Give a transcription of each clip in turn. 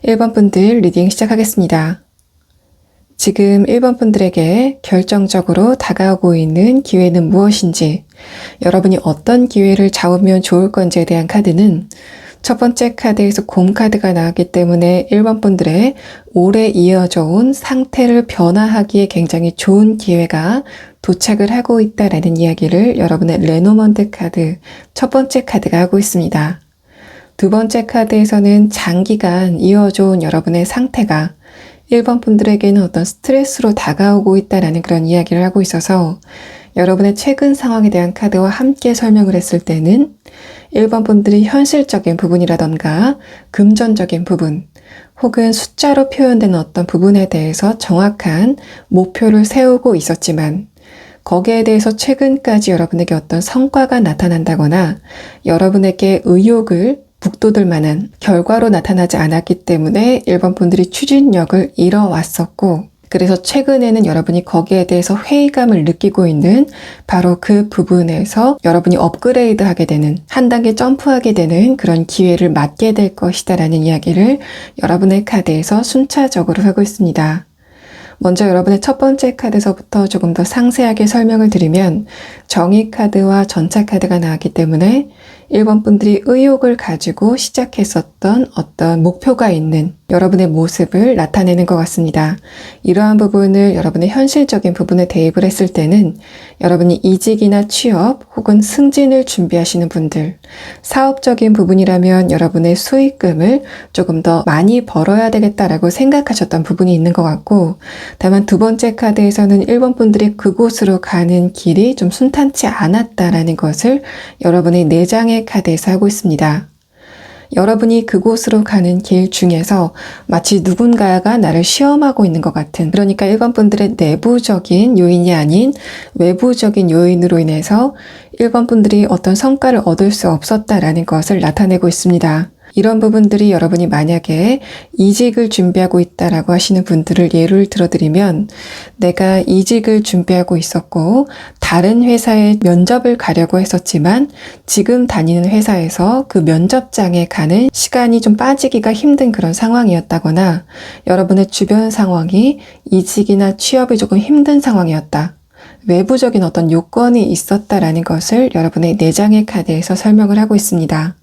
1번 분들 리딩 시작하겠습니다. 지금 1번 분들에게 결정적으로 다가오고 있는 기회는 무엇인지, 여러분이 어떤 기회를 잡으면 좋을 건지에 대한 카드는 첫 번째 카드에서 곰 카드가 나왔기 때문에 1번 분들의 오래 이어져 온 상태를 변화하기에 굉장히 좋은 기회가 도착을 하고 있다라는 이야기를 여러분의 레노먼트 카드 첫 번째 카드가 하고 있습니다. 두 번째 카드에서는 장기간 이어져 온 여러분의 상태가 1번 분들에게는 어떤 스트레스로 다가오고 있다라는 그런 이야기를 하고 있어서 여러분의 최근 상황에 대한 카드와 함께 설명을 했을 때는 1번 분들이 현실적인 부분이라던가 금전적인 부분 혹은 숫자로 표현되는 어떤 부분에 대해서 정확한 목표를 세우고 있었지만 거기에 대해서 최근까지 여러분에게 어떤 성과가 나타난다거나 여러분에게 의욕을 북돋을 만한 결과로 나타나지 않았기 때문에 1번 분들이 추진력을 잃어왔었고, 그래서 최근에는 여러분이 거기에 대해서 회의감을 느끼고 있는 바로 그 부분에서 여러분이 업그레이드하게 되는, 한 단계 점프하게 되는 그런 기회를 맞게 될 것이다 라는 이야기를 여러분의 카드에서 순차적으로 하고 있습니다. 먼저 여러분의 첫 번째 카드에서부터 조금 더 상세하게 설명을 드리면 정의 카드와 전차 카드가 나왔기 때문에 1번 분들이 의욕을 가지고 시작했었던 어떤 목표가 있는 여러분의 모습을 나타내는 것 같습니다. 이러한 부분을 여러분의 현실적인 부분에 대입을 했을 때는 여러분이 이직이나 취업 혹은 승진을 준비하시는 분들, 사업적인 부분이라면 여러분의 수익금을 조금 더 많이 벌어야 되겠다라고 생각하셨던 부분이 있는 것 같고, 다만 두 번째 카드에서는 1번 분들이 그곳으로 가는 길이 좀 순탄치 않았다라는 것을 여러분의 내장의 카드에서 하고 있습니다. 여러분이 그곳으로 가는 길 중에서 마치 누군가가 나를 시험하고 있는 것 같은, 그러니까 1번 분들의 내부적인 요인이 아닌 외부적인 요인으로 인해서 1번 분들이 어떤 성과를 얻을 수 없었다라는 것을 나타내고 있습니다. 이런 부분들이 여러분이 만약에 이직을 준비하고 있다라고 하시는 분들을 예를 들어드리면, 내가 이직을 준비하고 있었고 다른 회사에 면접을 가려고 했었지만 지금 다니는 회사에서 그 면접장에 가는 시간이 좀 빠지기가 힘든 그런 상황이었다거나, 여러분의 주변 상황이 이직이나 취업이 조금 힘든 상황이었다, 외부적인 어떤 요건이 있었다라는 것을 여러분의 내장의 카드에서 설명을 하고 있습니다.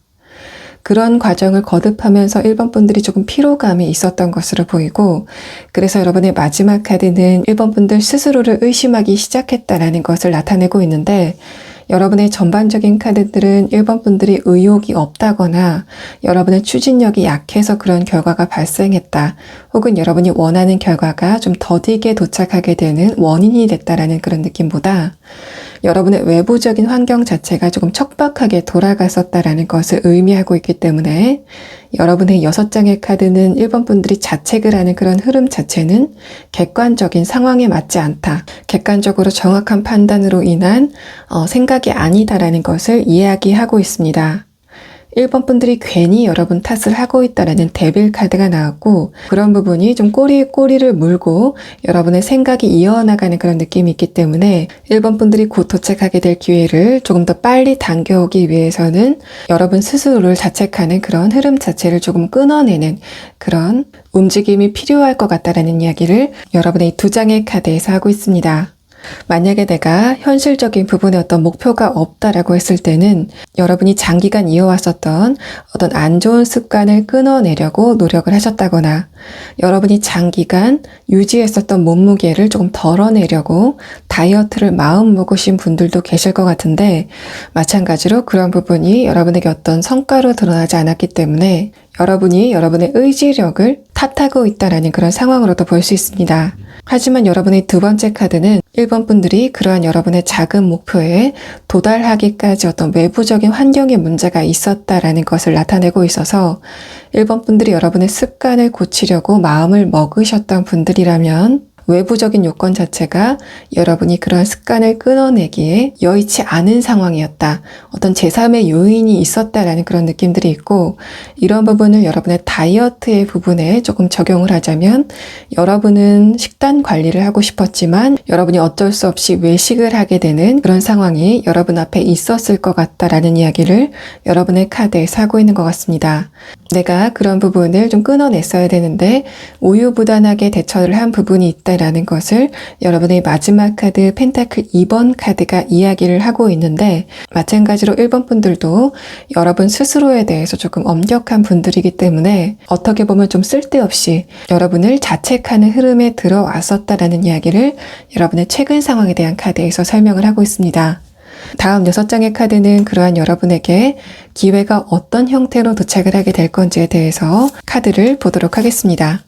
그런 과정을 거듭하면서 1번 분들이 조금 피로감이 있었던 것으로 보이고, 그래서 여러분의 마지막 카드는 1번 분들 스스로를 의심하기 시작했다라는 것을 나타내고 있는데, 여러분의 전반적인 카드들은 1번 분들이 의욕이 없다거나 여러분의 추진력이 약해서 그런 결과가 발생했다, 혹은 여러분이 원하는 결과가 좀 더디게 도착하게 되는 원인이 됐다라는 그런 느낌보다 여러분의 외부적인 환경 자체가 조금 척박하게 돌아갔었다라는 것을 의미하고 있기 때문에, 여러분의 6장의 카드는 1번 분들이 자책을 하는 그런 흐름 자체는 객관적인 상황에 맞지 않다, 객관적으로 정확한 판단으로 인한 생각이 아니다라는 것을 이야기하고 있습니다. 1번 분들이 괜히 여러분 탓을 하고 있다라는 데빌 카드가 나왔고, 그런 부분이 좀 꼬리에 꼬리를 물고 여러분의 생각이 이어나가는 그런 느낌이 있기 때문에 1번 분들이 곧 도착하게 될 기회를 조금 더 빨리 당겨오기 위해서는 여러분 스스로를 자책하는 그런 흐름 자체를 조금 끊어내는 그런 움직임이 필요할 것 같다라는 이야기를 여러분의 2장의 카드에서 하고 있습니다. 만약에 내가 현실적인 부분에 어떤 목표가 없다라고 했을 때는 여러분이 장기간 이어왔었던 어떤 안 좋은 습관을 끊어내려고 노력을 하셨다거나, 여러분이 장기간 유지했었던 몸무게를 조금 덜어내려고 다이어트를 마음 먹으신 분들도 계실 것 같은데, 마찬가지로 그런 부분이 여러분에게 어떤 성과로 드러나지 않았기 때문에 여러분이 여러분의 의지력을 탓하고 있다라는 그런 상황으로도 볼 수 있습니다. 하지만 여러분의 두 번째 카드는 1번 분들이 그러한 여러분의 작은 목표에 도달하기까지 어떤 외부적인 환경에 문제가 있었다라는 것을 나타내고 있어서, 1번 분들이 여러분의 습관을 고치려고 마음을 먹으셨던 분들이라면 외부적인 요건 자체가 여러분이 그러한 습관을 끊어내기에 여의치 않은 상황이었다, 어떤 제3의 요인이 있었다라는 그런 느낌들이 있고, 이런 부분을 여러분의 다이어트의 부분에 조금 적용을 하자면, 여러분은 식단 관리를 하고 싶었지만 여러분이 어쩔 수 없이 외식을 하게 되는 그런 상황이 여러분 앞에 있었을 것 같다라는 이야기를 여러분의 카드에서 하고 있는 것 같습니다. 내가 그런 부분을 좀 끊어냈어야 되는데 우유부단하게 대처를 한 부분이 있다라는 것을 여러분의 마지막 카드 펜타클 2번 카드가 이야기를 하고 있는데, 마찬가지로 1번 분들도 여러분 스스로에 대해서 조금 엄격한 분들이기 때문에 어떻게 보면 좀 쓸데없이 여러분을 자책하는 흐름에 들어왔었다라는 이야기를 여러분의 최근 상황에 대한 카드에서 설명을 하고 있습니다. 다음 6장의 카드는 그러한 여러분에게 기회가 어떤 형태로 도착을 하게 될 건지에 대해서 카드를 보도록 하겠습니다.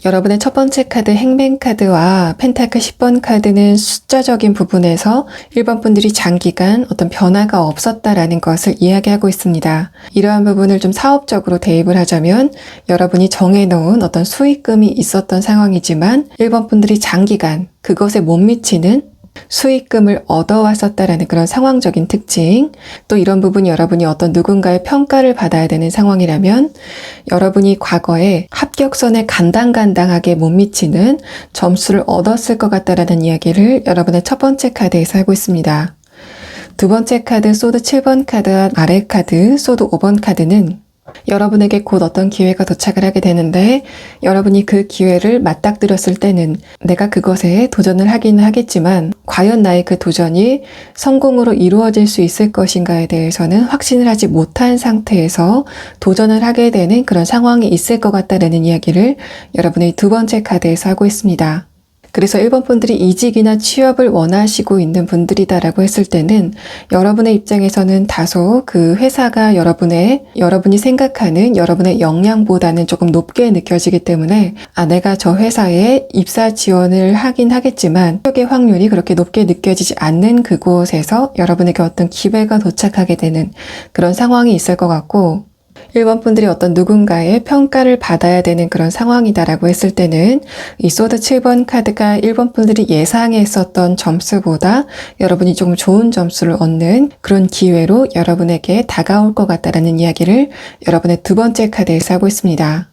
여러분의 첫 번째 카드 행맨 카드와 펜타클 10번 카드는 숫자적인 부분에서 1번 분들이 장기간 어떤 변화가 없었다라는 것을 이야기하고 있습니다. 이러한 부분을 좀 사업적으로 대입을 하자면, 여러분이 정해놓은 어떤 수익금이 있었던 상황이지만 1번 분들이 장기간 그것에 못 미치는 수익금을 얻어왔었다라는 그런 상황적인 특징, 또 이런 부분이 여러분이 어떤 누군가의 평가를 받아야 되는 상황이라면 여러분이 과거에 합격선에 간당간당하게 못 미치는 점수를 얻었을 것 같다라는 이야기를 여러분의 첫 번째 카드에서 하고 있습니다. 두 번째 카드 소드 7번 카드와 아래 카드 소드 5번 카드는 여러분에게 곧 어떤 기회가 도착을 하게 되는데 여러분이 그 기회를 맞닥뜨렸을 때는 내가 그것에 도전을 하기는 하겠지만 과연 나의 그 도전이 성공으로 이루어질 수 있을 것인가에 대해서는 확신을 하지 못한 상태에서 도전을 하게 되는 그런 상황이 있을 것 같다는 이야기를 여러분의 두 번째 카드에서 하고 있습니다. 그래서 1번 분들이 이직이나 취업을 원하시고 있는 분들이다라고 했을 때는 여러분의 입장에서는 다소 그 회사가 여러분이 생각하는 여러분의 역량보다는 조금 높게 느껴지기 때문에 내가 저 회사에 입사 지원을 하긴 하겠지만 합격의 확률이 그렇게 높게 느껴지지 않는 그곳에서 여러분에게 어떤 기회가 도착하게 되는 그런 상황이 있을 것 같고 1번 분들이 어떤 누군가의 평가를 받아야 되는 그런 상황이다라고 했을 때는 이 소드 7번 카드가 1번 분들이 예상했었던 점수보다 여러분이 조금 좋은 점수를 얻는 그런 기회로 여러분에게 다가올 것 같다라는 이야기를 여러분의 두 번째 카드에서 하고 있습니다.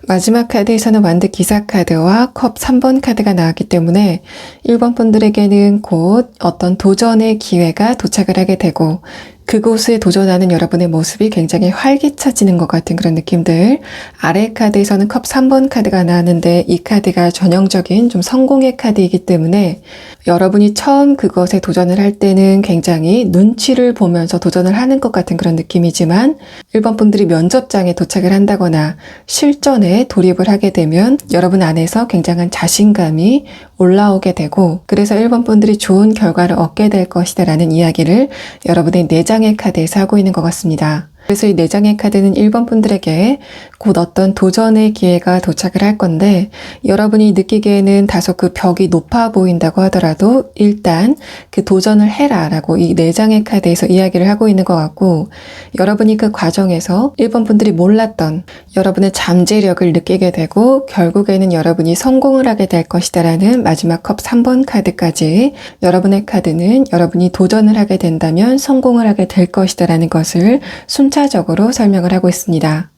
마지막 카드에서는 완드 기사 카드와 컵 3번 카드가 나왔기 때문에 1번 분들에게는 곧 어떤 도전의 기회가 도착을 하게 되고 그곳에 도전하는 여러분의 모습이 굉장히 활기차지는 것 같은 그런 느낌들. 아래 카드에서는 컵 3번 카드가 나왔는데 이 카드가 전형적인 좀 성공의 카드이기 때문에 여러분이 처음 그것에 도전을 할 때는 굉장히 눈치를 보면서 도전을 하는 것 같은 그런 느낌이지만 1번 분들이 면접장에 도착을 한다거나 실전에 돌입을 하게 되면 여러분 안에서 굉장한 자신감이 올라오게 되고 그래서 1번 분들이 좋은 결과를 얻게 될 것이다 라는 이야기를 여러분의 4장의 카드에서 하고 있는 것 같습니다. 그래서 이 4장의 카드는 1번 분들에게 곧 어떤 도전의 기회가 도착을 할 건데 여러분이 느끼기에는 다소 그 벽이 높아 보인다고 하더라도 일단 그 도전을 해라 라고 이 4장의 카드에서 이야기를 하고 있는 것 같고 여러분이 그 과정에서 1번 분들이 몰랐던 여러분의 잠재력을 느끼게 되고 결국에는 여러분이 성공을 하게 될 것이다 라는 마지막 컵 3번 카드까지 여러분의 카드는 여러분이 도전을 하게 된다면 성공을 하게 될 것이다 라는 것을 순차적으로 설명을 하고 있습니다.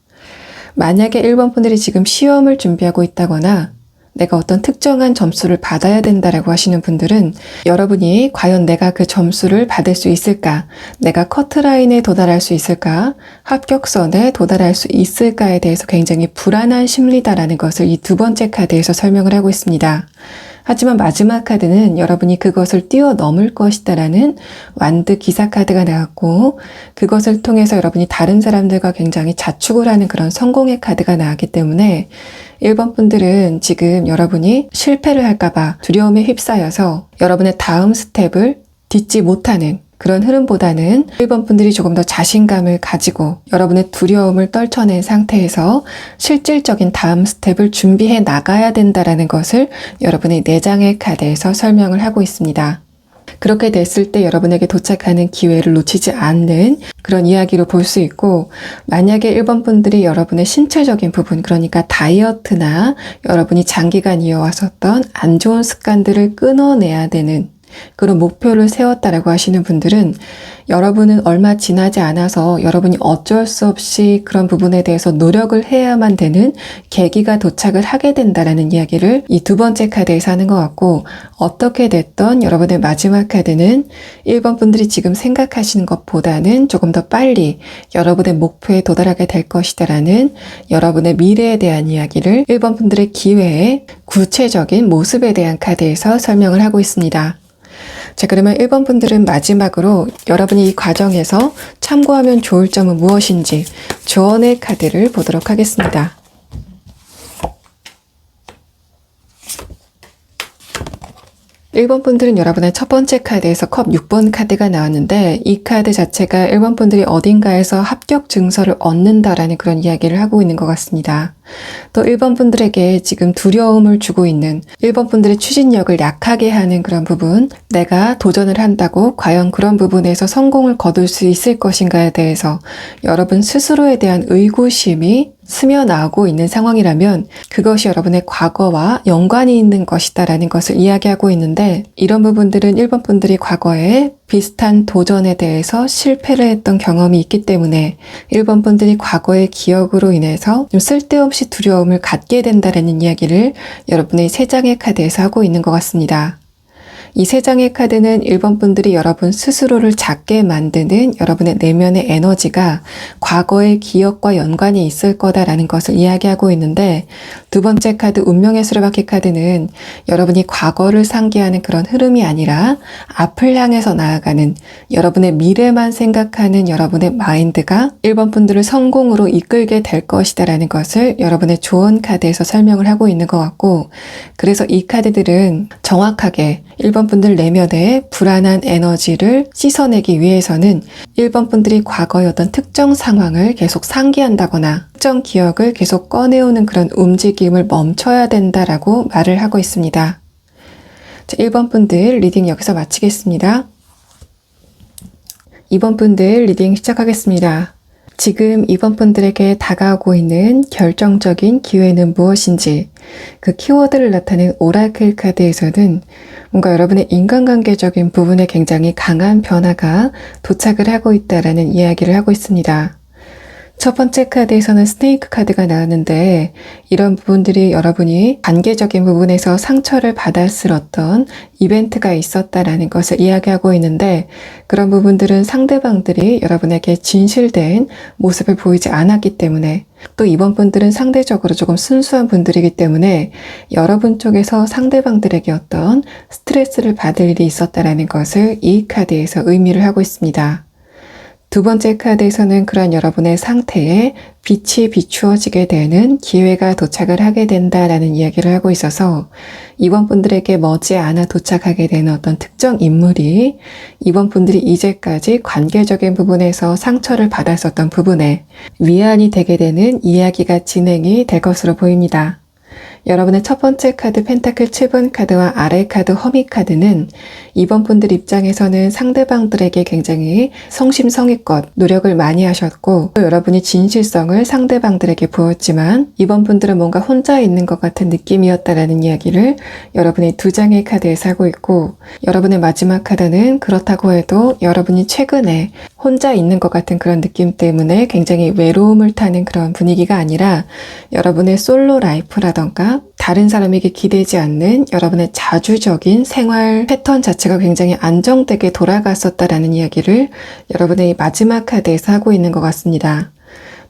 만약에 1번 분들이 지금 시험을 준비하고 있다거나 내가 어떤 특정한 점수를 받아야 된다라고 하시는 분들은 여러분이 과연 내가 그 점수를 받을 수 있을까? 내가 커트라인에 도달할 수 있을까? 합격선에 도달할 수 있을까에 대해서 굉장히 불안한 심리다라는 것을 이 두 번째 카드에서 설명을 하고 있습니다. 하지만 마지막 카드는 여러분이 그것을 뛰어넘을 것이다 라는 완드 기사 카드가 나왔고 그것을 통해서 여러분이 다른 사람들과 굉장히 자축을 하는 그런 성공의 카드가 나왔기 때문에 1번 분들은 지금 여러분이 실패를 할까봐 두려움에 휩싸여서 여러분의 다음 스텝을 딛지 못하는 그런 흐름보다는 1번 분들이 조금 더 자신감을 가지고 여러분의 두려움을 떨쳐낸 상태에서 실질적인 다음 스텝을 준비해 나가야 된다라는 것을 여러분의 4장의 카드에서 설명을 하고 있습니다. 그렇게 됐을 때 여러분에게 도착하는 기회를 놓치지 않는 그런 이야기로 볼 수 있고 만약에 1번 분들이 여러분의 신체적인 부분 그러니까 다이어트나 여러분이 장기간 이어왔었던 안 좋은 습관들을 끊어내야 되는 그런 목표를 세웠다라고 하시는 분들은 여러분은 얼마 지나지 않아서 여러분이 어쩔 수 없이 그런 부분에 대해서 노력을 해야만 되는 계기가 도착을 하게 된다라는 이야기를 이 두 번째 카드에서 하는 것 같고 어떻게 됐던 여러분의 마지막 카드는 1번 분들이 지금 생각하시는 것보다는 조금 더 빨리 여러분의 목표에 도달하게 될 것이다라는 여러분의 미래에 대한 이야기를 1번 분들의 기회의 구체적인 모습에 대한 카드에서 설명을 하고 있습니다. 자, 그러면 1번 분들은 마지막으로 여러분이 이 과정에서 참고하면 좋을 점은 무엇인지 조언의 카드를 보도록 하겠습니다. 1번 분들은 여러분의 첫 번째 카드에서 컵 6번 카드가 나왔는데 이 카드 자체가 1번 분들이 어딘가에서 합격 증서를 얻는다라는 그런 이야기를 하고 있는 것 같습니다. 또 1번 분들에게 지금 두려움을 주고 있는 1번 분들의 추진력을 약하게 하는 그런 부분 내가 도전을 한다고 과연 그런 부분에서 성공을 거둘 수 있을 것인가에 대해서 여러분 스스로에 대한 의구심이 스며나오고 있는 상황이라면 그것이 여러분의 과거와 연관이 있는 것이다라는 것을 이야기하고 있는데 이런 부분들은 1번 분들이 과거에 비슷한 도전에 대해서 실패를 했던 경험이 있기 때문에 1번 분들이 과거의 기억으로 인해서 좀 쓸데없이 두려움을 갖게 된다라는 이야기를 여러분의 3장의 카드에서 하고 있는 것 같습니다. 이 세 장의 카드는 1번 분들이 여러분 스스로를 작게 만드는 여러분의 내면의 에너지가 과거의 기억과 연관이 있을 거다라는 것을 이야기하고 있는데, 두 번째 카드 운명의 수레바퀴 카드는 여러분이 과거를 상기하는 그런 흐름이 아니라 앞을 향해서 나아가는 여러분의 미래만 생각하는 여러분의 마인드가 1번 분들을 성공으로 이끌게 될 것이다라는 것을 여러분의 조언 카드에서 설명을 하고 있는 것 같고, 그래서 이 카드들은 정확하게 1번 분들 내면의 불안한 에너지를 씻어내기 위해서는 1번 분들이 과거의 어떤 특정 상황을 계속 상기한다거나 특정 기억을 계속 꺼내오는 그런 움직임을 멈춰야 된다라고 말을 하고 있습니다. 자, 1번 분들 리딩 여기서 마치겠습니다. 2번 분들 리딩 시작하겠습니다. 지금 2번 분들에게 다가오고 있는 결정적인 기회는 무엇인지, 그 키워드를 나타낸 오라클 카드에서는 뭔가 여러분의 인간관계적인 부분에 굉장히 강한 변화가 도착을 하고 있다라는 이야기를 하고 있습니다. 첫 번째 카드에서는 스네이크 카드가 나왔는데, 이런 부분들이 여러분이 관계적인 부분에서 상처를 받았을 어떤 이벤트가 있었다라는 것을 이야기하고 있는데, 그런 부분들은 상대방들이 여러분에게 진실된 모습을 보이지 않았기 때문에, 또 이번 분들은 상대적으로 조금 순수한 분들이기 때문에 여러분 쪽에서 상대방들에게 어떤 스트레스를 받을 일이 있었다라는 것을 이 카드에서 의미를 하고 있습니다. 두 번째 카드에서는 그러한 여러분의 상태에 빛이 비추어지게 되는 기회가 도착을 하게 된다라는 이야기를 하고 있어서, 이번 분들에게 머지않아 도착하게 되는 어떤 특정 인물이 이번 분들이 이제까지 관계적인 부분에서 상처를 받았었던 부분에 위안이 되게 되는 이야기가 진행이 될 것으로 보입니다. 여러분의 첫 번째 카드 펜타클 7번 카드와 아래 카드 허미 카드는 이번 분들 입장에서는 상대방들에게 굉장히 성심성의껏 노력을 많이 하셨고, 또 여러분이 진실성을 상대방들에게 보였지만 이번 분들은 뭔가 혼자 있는 것 같은 느낌이었다라는 이야기를 여러분의 두 장의 카드에서 하고 있고, 여러분의 마지막 카드는 그렇다고 해도 여러분이 최근에 혼자 있는 것 같은 그런 느낌 때문에 굉장히 외로움을 타는 그런 분위기가 아니라 여러분의 솔로 라이프라던가 다른 사람에게 기대지 않는 여러분의 자주적인 생활 패턴 자체가 굉장히 안정되게 돌아갔었다라는 이야기를 여러분의 마지막 카드에서 하고 있는 것 같습니다.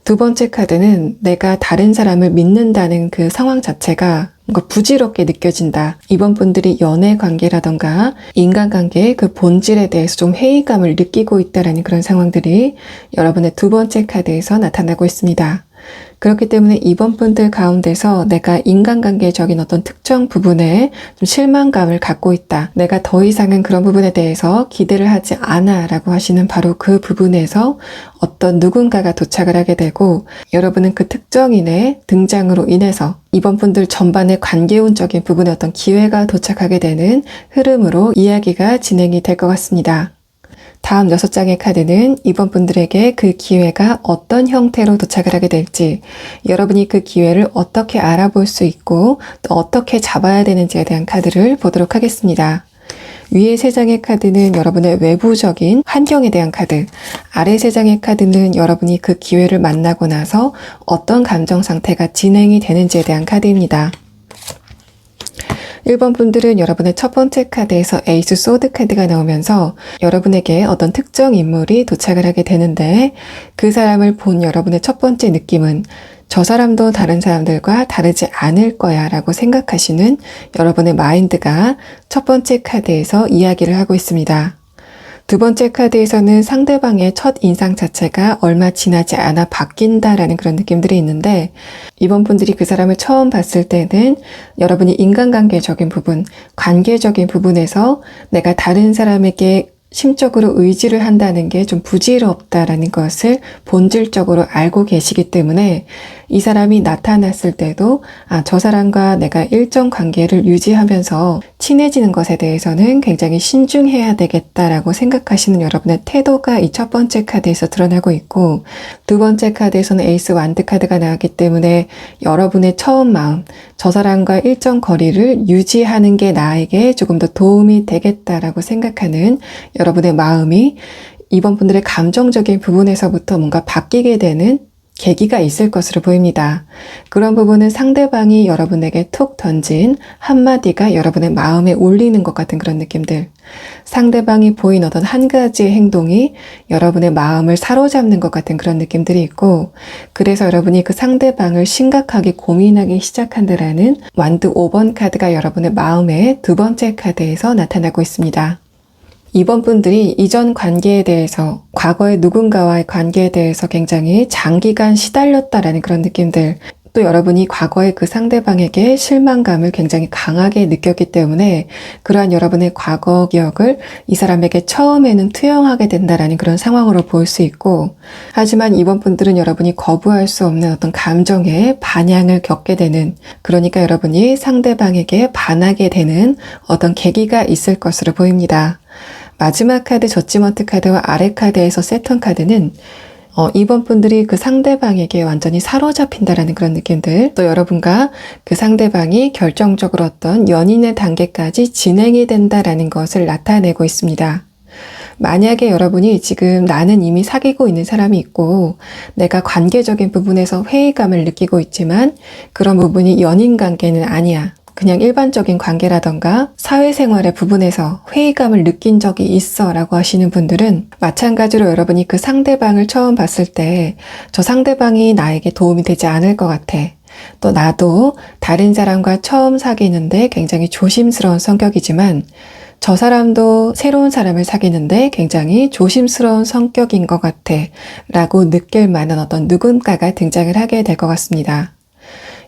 두 번째 카드는 내가 다른 사람을 믿는다는 그 상황 자체가 뭔가 부질없게 느껴진다. 이번 분들이 연애 관계라던가 인간관계의 그 본질에 대해서 좀 회의감을 느끼고 있다라는 그런 상황들이 여러분의 두 번째 카드에서 나타나고 있습니다. 그렇기 때문에 이번 분들 가운데서 내가 인간관계적인 어떤 특정 부분에 좀 실망감을 갖고 있다. 내가 더 이상은 그런 부분에 대해서 기대를 하지 않아 라고 하시는 바로 그 부분에서 어떤 누군가가 도착을 하게 되고, 여러분은 그 특정인의 등장으로 인해서 이번 분들 전반의 관계운적인 부분에 어떤 기회가 도착하게 되는 흐름으로 이야기가 진행이 될 것 같습니다. 다음 6장의 카드는 이번 분들에게 그 기회가 어떤 형태로 도착을 하게 될지, 여러분이 그 기회를 어떻게 알아볼 수 있고 또 어떻게 잡아야 되는지에 대한 카드를 보도록 하겠습니다. 위에 3장의 카드는 여러분의 외부적인 환경에 대한 카드, 아래 3장의 카드는 여러분이 그 기회를 만나고 나서 어떤 감정 상태가 진행이 되는지에 대한 카드입니다. 1번 분들은 여러분의 첫 번째 카드에서 에이스 소드 카드가 나오면서 여러분에게 어떤 특정 인물이 도착을 하게 되는데, 그 사람을 본 여러분의 첫 번째 느낌은 저 사람도 다른 사람들과 다르지 않을 거야 라고 생각하시는 여러분의 마인드가 첫 번째 카드에서 이야기를 하고 있습니다. 두 번째 카드에서는 상대방의 첫 인상 자체가 얼마 지나지 않아 바뀐다라는 그런 느낌들이 있는데, 이번 분들이 그 사람을 처음 봤을 때는 여러분이 인간관계적인 부분, 관계적인 부분에서 내가 다른 사람에게 심적으로 의지를 한다는 게 좀 부질없다라는 것을 본질적으로 알고 계시기 때문에 이 사람이 나타났을 때도 저 사람과 내가 일정 관계를 유지하면서 친해지는 것에 대해서는 굉장히 신중해야 되겠다라고 생각하시는 여러분의 태도가 이 첫 번째 카드에서 드러나고 있고, 두 번째 카드에서는 에이스 완드 카드가 나왔기 때문에 여러분의 처음 마음, 저 사람과 일정 거리를 유지하는 게 나에게 조금 더 도움이 되겠다라고 생각하는 여러분의 마음이 이번 분들의 감정적인 부분에서부터 뭔가 바뀌게 되는 계기가 있을 것으로 보입니다. 그런 부분은 상대방이 여러분에게 툭 던진 한마디가 여러분의 마음에 울리는 것 같은 그런 느낌들. 상대방이 보인 어떤 한 가지의 행동이 여러분의 마음을 사로잡는 것 같은 그런 느낌들이 있고, 그래서 여러분이 그 상대방을 심각하게 고민하기 시작한다라는 완드 5번 카드가 여러분의 마음의 두 번째 카드에서 나타나고 있습니다. 이번 분들이 이전 관계에 대해서, 과거의 누군가와의 관계에 대해서 굉장히 장기간 시달렸다라는 그런 느낌들, 또 여러분이 과거의 그 상대방에게 실망감을 굉장히 강하게 느꼈기 때문에 그러한 여러분의 과거 기억을 이 사람에게 처음에는 투영하게 된다라는 그런 상황으로 볼 수 있고, 하지만 이번 분들은 여러분이 거부할 수 없는 어떤 감정의 반향을 겪게 되는, 그러니까 여러분이 상대방에게 반하게 되는 어떤 계기가 있을 것으로 보입니다. 마지막 카드 저지먼트 카드와 아래 카드에서 세턴 카드는 이번 분들이 그 상대방에게 완전히 사로잡힌다라는 그런 느낌들, 또 여러분과 그 상대방이 결정적으로 어떤 연인의 단계까지 진행이 된다라는 것을 나타내고 있습니다. 만약에 여러분이 지금 나는 이미 사귀고 있는 사람이 있고 내가 관계적인 부분에서 회의감을 느끼고 있지만 그런 부분이 연인 관계는 아니야, 그냥 일반적인 관계라던가 사회생활의 부분에서 회의감을 느낀 적이 있어 라고 하시는 분들은, 마찬가지로 여러분이 그 상대방을 처음 봤을 때 저 상대방이 나에게 도움이 되지 않을 것 같아, 또 나도 다른 사람과 처음 사귀는데 굉장히 조심스러운 성격이지만 저 사람도 새로운 사람을 사귀는데 굉장히 조심스러운 성격인 것 같아 라고 느낄 만한 어떤 누군가가 등장을 하게 될 것 같습니다.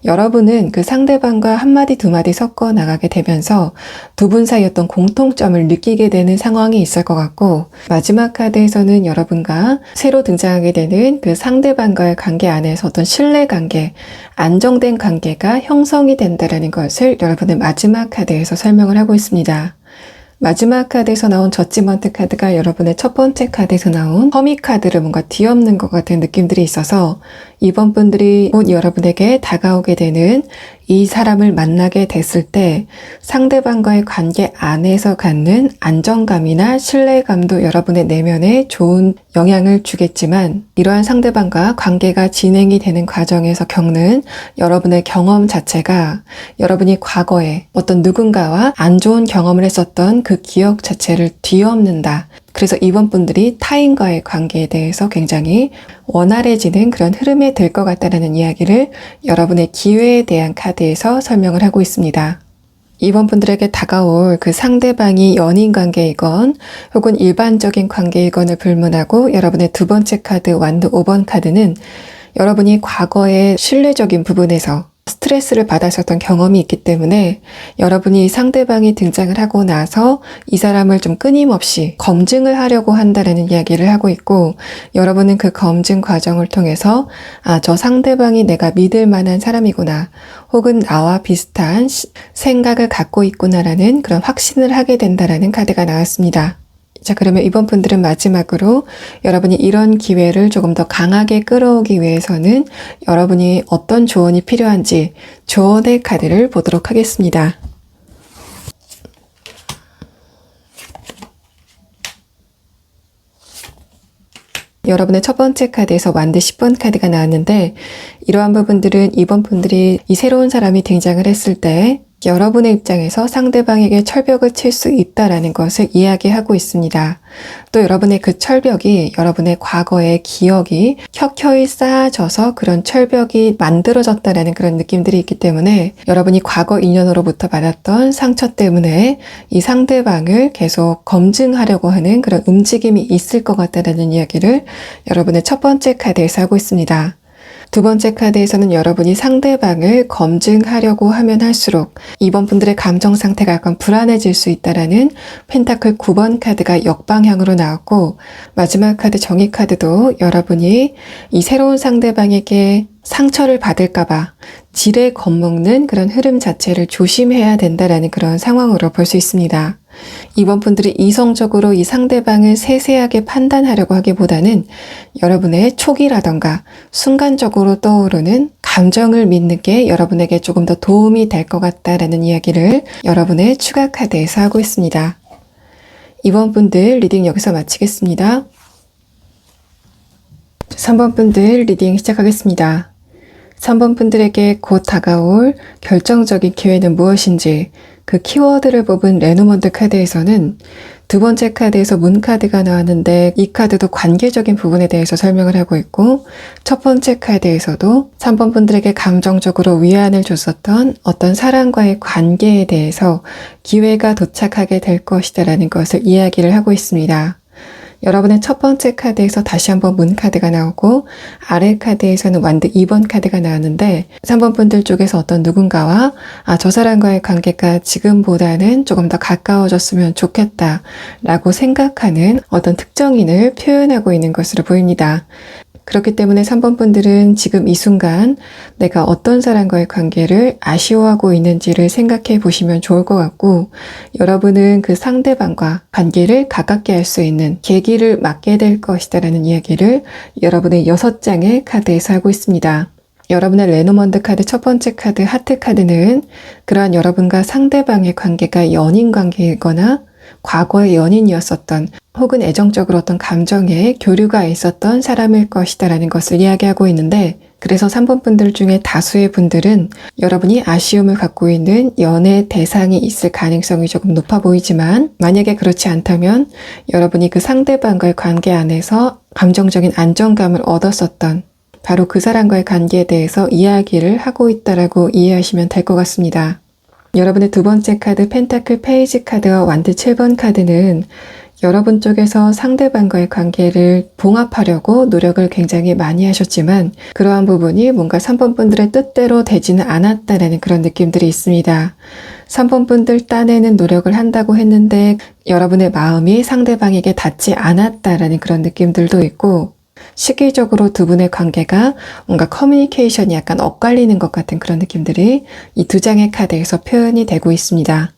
여러분은 그 상대방과 한마디 두마디 섞어 나가게 되면서 두 분 사이 어떤 공통점을 느끼게 되는 상황이 있을 것 같고, 마지막 카드에서는 여러분과 새로 등장하게 되는 그 상대방과의 관계 안에서 어떤 신뢰관계, 안정된 관계가 형성이 된다는 것을 여러분의 마지막 카드에서 설명을 하고 있습니다. 마지막 카드에서 나온 저지먼트 카드가 여러분의 첫 번째 카드에서 나온 허미 카드를 뭔가 뒤엎는 것 같은 느낌들이 있어서 이번 분들이 곧 여러분에게 다가오게 되는 이 사람을 만나게 됐을 때 상대방과의 관계 안에서 갖는 안정감이나 신뢰감도 여러분의 내면에 좋은 영향을 주겠지만, 이러한 상대방과 관계가 진행이 되는 과정에서 겪는 여러분의 경험 자체가 여러분이 과거에 어떤 누군가와 안 좋은 경험을 했었던 그 기억 자체를 뒤엎는다. 그래서 이번 분들이 타인과의 관계에 대해서 굉장히 원활해지는 그런 흐름이 될 것 같다는 이야기를 여러분의 기회에 대한 카드에서 설명을 하고 있습니다. 이번 분들에게 다가올 그 상대방이 연인 관계이건 혹은 일반적인 관계이건을 불문하고 여러분의 두 번째 카드 완드 5번 카드는 여러분이 과거의 신뢰적인 부분에서 스트레스를 받았었던 경험이 있기 때문에 여러분이 상대방이 등장을 하고 나서 이 사람을 좀 끊임없이 검증을 하려고 한다는 이야기를 하고 있고, 여러분은 그 검증 과정을 통해서 저 상대방이 내가 믿을 만한 사람이구나, 혹은 나와 비슷한 생각을 갖고 있구나라는 그런 확신을 하게 된다라는 카드가 나왔습니다. 자, 그러면 이번 분들은 마지막으로 여러분이 이런 기회를 조금 더 강하게 끌어오기 위해서는 여러분이 어떤 조언이 필요한지 조언의 카드를 보도록 하겠습니다. 여러분의 첫 번째 카드에서 완드 10번 카드가 나왔는데, 이러한 부분들은 이번 분들이 이 새로운 사람이 등장을 했을 때 여러분의 입장에서 상대방에게 철벽을 칠 수 있다라는 것을 이야기하고 있습니다. 또 여러분의 그 철벽이 여러분의 과거의 기억이 켜켜이 쌓아져서 그런 철벽이 만들어졌다라는 그런 느낌들이 있기 때문에 여러분이 과거 인연으로부터 받았던 상처 때문에 이 상대방을 계속 검증하려고 하는 그런 움직임이 있을 것 같다는 이야기를 여러분의 첫 번째 카드에서 하고 있습니다. 두 번째 카드에서는 여러분이 상대방을 검증하려고 하면 할수록 이번 분들의 감정 상태가 약간 불안해질 수 있다라는 펜타클 9번 카드가 역방향으로 나왔고, 마지막 카드 정의 카드도 여러분이 이 새로운 상대방에게 상처를 받을까봐 지레 겁먹는 그런 흐름 자체를 조심해야 된다라는 그런 상황으로 볼 수 있습니다. 이번 분들이 이성적으로 이 상대방을 세세하게 판단하려고 하기보다는 여러분의 촉이라던가 순간적으로 떠오르는 감정을 믿는 게 여러분에게 조금 더 도움이 될 것 같다라는 이야기를 여러분의 추가 카드에서 하고 있습니다. 이번 분들 리딩 여기서 마치겠습니다. 3번 분들 리딩 시작하겠습니다. 3번 분들에게 곧 다가올 결정적인 기회는 무엇인지 그 키워드를 뽑은 레노먼드 카드에서는 두 번째 카드에서 문 카드가 나왔는데 이 카드도 관계적인 부분에 대해서 설명을 하고 있고 첫 번째 카드에서도 3번 분들에게 감정적으로 위안을 줬었던 어떤 사람과의 관계에 대해서 기회가 도착하게 될 것이다 라는 것을 이야기를 하고 있습니다. 여러분의 첫 번째 카드에서 다시 한번 문 카드가 나오고 아래 카드에서는 완드 2번 카드가 나왔는데 3번 분들 쪽에서 어떤 누군가와 저 사람과의 관계가 지금보다는 조금 더 가까워졌으면 좋겠다 라고 생각하는 어떤 특정인을 표현하고 있는 것으로 보입니다. 그렇기 때문에 3번 분들은 지금 이 순간 내가 어떤 사람과의 관계를 아쉬워하고 있는지를 생각해 보시면 좋을 것 같고 여러분은 그 상대방과 관계를 가깝게 할 수 있는 계기를 맞게 될 것이다 라는 이야기를 여러분의 6장의 카드에서 하고 있습니다. 여러분의 레노먼드 카드 첫 번째 카드 하트 카드는 그러한 여러분과 상대방의 관계가 연인 관계이거나 과거의 연인이었었던 혹은 애정적으로 어떤 감정에 교류가 있었던 사람일 것이다 라는 것을 이야기하고 있는데 그래서 3번 분들 중에 다수의 분들은 여러분이 아쉬움을 갖고 있는 연애 대상이 있을 가능성이 조금 높아 보이지만 만약에 그렇지 않다면 여러분이 그 상대방과의 관계 안에서 감정적인 안정감을 얻었었던 바로 그 사람과의 관계에 대해서 이야기를 하고 있다라고 이해하시면 될 것 같습니다. 여러분의 두 번째 카드 펜타클 페이지 카드와 완드 7번 카드는 여러분 쪽에서 상대방과의 관계를 봉합하려고 노력을 굉장히 많이 하셨지만 그러한 부분이 뭔가 3번 분들의 뜻대로 되지는 않았다라는 그런 느낌들이 있습니다. 3번 분들 딴에는 노력을 한다고 했는데 여러분의 마음이 상대방에게 닿지 않았다라는 그런 느낌들도 있고 시기적으로 두 분의 관계가 뭔가 커뮤니케이션이 약간 엇갈리는 것 같은 그런 느낌들이 이 두 장의 카드에서 표현이 되고 있습니다.